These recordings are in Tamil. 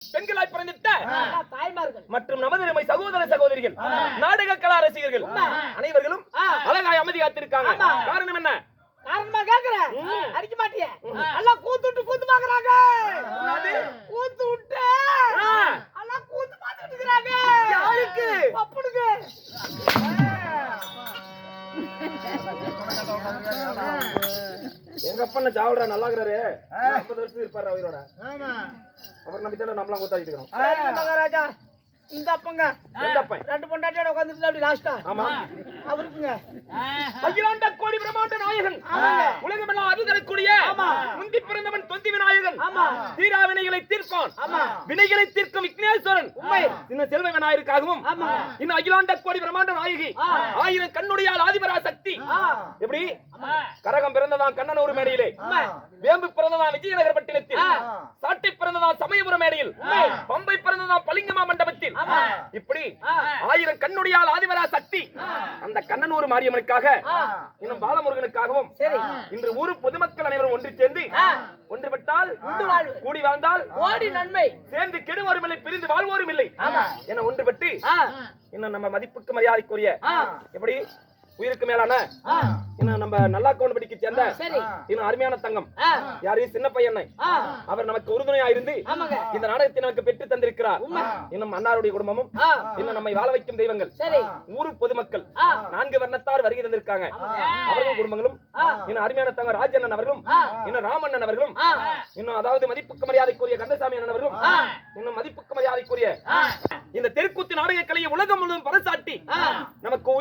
பெண்களாய் பிறந்திட்ட தாய்மார்கள் மற்றும் நமது சகோதர சகோதரிகள் நாடக கலா ரசிகர்கள் அனைவர்களும் அழகாய் அமைதி காத்திருக்காங்க. காரணம் என்ன? காரணமா கேக்குறேன். அடிக்க மாட்டிய எல்லாம் கூத்துட்டு கூத்து பாக்குறாங்க. கூத்து விட்டு எல்லாம் கூத்து பாத்துட்டு இருக்காங்க. யாருக்கு? பப்புனுக்கு. எங்க அப்பா சாவடா நல்லா இருக்கிறாரு. 50 வருஷம் இருப்பாரு உயிரோட. அவர் நம்பித்தால நம்மளாம் கூத்தாடிட்டு இருக்கோம். மகாராஜா இந்த அப்பங்க ரெண்டு பொண்டாட்டியோட உட்கார்ந்துட்டு அப்படி லாஸ்டா. ஆமா அவருக்குங்க அகிலாண்ட கோடி பிரம்மாண்ட நாயகன், உலகமெல்லாம் அருள்தரக்கூடிய முந்தி பிறந்தவன் தொந்தி விநாயகன், தீரா வினைகளை தீர்ப்பான், வினைகளை தீர்க்கும் விக்னேஸ்வரன், இந்த செல்வ விநாயகருக்காகவும் இந்த அகிலாண்ட கோடி பிரம்மாண்ட நாயகி 1000 கண்ணுடையால் ஆதிபரா சக்தி. எப்படி கரகம் பிறந்ததான் கண்ணனூர் மேடையிலே, வேம்பு பிறந்ததான் விஜயநகர பட்டினத்தில், சாட்டை பிறந்ததான் சமயபுரம் மேடையில், பம்பை பிறந்ததான் பளிங்கமா மண்டபத்தில், இப்படி 1000 கண்ணுடையால் ஆதிபரா சக்தி அந்த கண்ணனூர் மாரியம்மனுக்காக இன்னும் பாலமுருகனுக்காகவும் இன்று ஊர் பொதுமக்கள் அனைவரும் ஒன்று சேர்ந்து ஒன்றுபட்டால் கூடி வாழ்ந்தால் ஓடி நன்மை, சேர்ந்து கெடுவோரும் இல்லை பிரிந்து வாழ்வோரும் இல்லை என ஒன்றுபட்டு இன்னும் நம்ம மதிப்புக்கு மரியாதைக்குரிய எப்படி உயிருக்கு மேலான இன்னும் நம்ம நல்லா கவுன்படிக்கு சேர்ந்த இன்னும் அருமையான தங்கம் யாரு சின்ன பையனை அவர் நமக்கு உறுதுணையா இருந்து இந்த நாடகத்தை நமக்கு பெற்று தந்திருக்கிறார். இன்னும் அன்னாருடைய குடும்பமும் இன்னும் நம்மை வாழ வைக்கும் தெய்வங்கள் ஊரு பொதுமக்கள் 4 வர்ணத்தார் வருகை தந்திருக்காங்க. அவர்கள் குடும்பங்களும் இன்னும் அருமையான தங்கம் ராஜண்ணன் அவர்களும் இன்னும் ராமண்ணன் அவர்களும் இன்னும் அதாவது மதிப்புக்கு மரியாதைக்குரிய கந்தசாமி அண்ணன் அவர்களும் இன்னும் மதிப்புக்கு மரியாதைக்குரிய இந்த தெருக்கூத்து நாடக கலையை உலகம் முழுவதும் பறைசாட்டி நமக்கு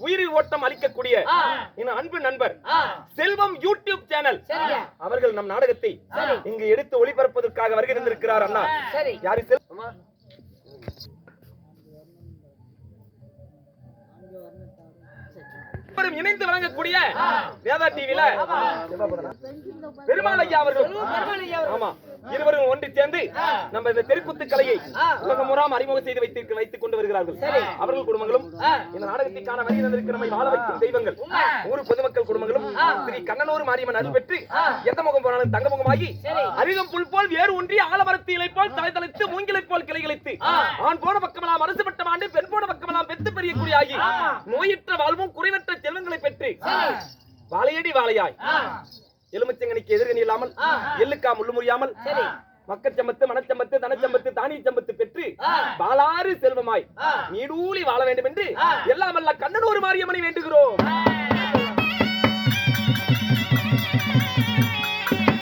உயிர் ஓட்டம் அளிக்கக்கூடிய இன்னும் அன்பு நண்பர் செல்வம் யூடியூப் சேனல் அவர்கள் நம் நாடகத்தை இங்கு எடுத்து ஒளிபரப்பதற்காக வருகை தந்திருக்கிறார். அண்ணா யாரு? இணைந்து வழங்கக்கூடிய வேதா டிவில பெருமாள் ஐயா அவர்கள் ஆமா இருவரும் ஒன்று சேர்ந்து நம்ம இந்த தெருக்கூத்து கலையை உலகமுறாம் அறிமுகம் செய்து வைத்துக் கொண்டு வருகிறார்கள். அவர்கள் குடும்பங்களும் இந்த நாடகத்திற்கான வழி தந்திருக்கிற வாழ வைக்கும் தெய்வங்கள் ஊர் பொதுமக்கள் குடும்பங்களும் ஸ்ரீ கண்ணனூர் மாரியம்மன் அருள் பெற்று எந்த முகம் போனாலும் தங்க முகமாகி அரிகம் புல் போல் வேறு ஒன்றி ஆலமரத்து இலை போல் தலை தலைத்து மூங்கிலை போல் கிளைகிழைத்து ஆண் போன பக்கமெல்லாம் அரசு பட்டம் ஆண்டு பெண் போன பக்கமெல்லாம் பெத்து பெரிய குறியாகி நோயற்ற வாழ்வும் குறைவற்ற செல்வங்களை பெற்று வாழையடி வாழையாய் எலுமிச்சங்கனிக்கு எதிர்கனி இல்லாமல் எள்ளுக்கா முள்ளு முறியாமல் மக்கச்சம்பத்து மனச்சம்பத்து தனச்சம்பத்து தானிய சம்பத்து பெற்று பாலாறு செல்வமாய் நீடூழி வாழ வேண்டும் என்று எல்லாம் அல்ல கண்ணனூர் மாரியம்மனை வேண்டுகிறோம்.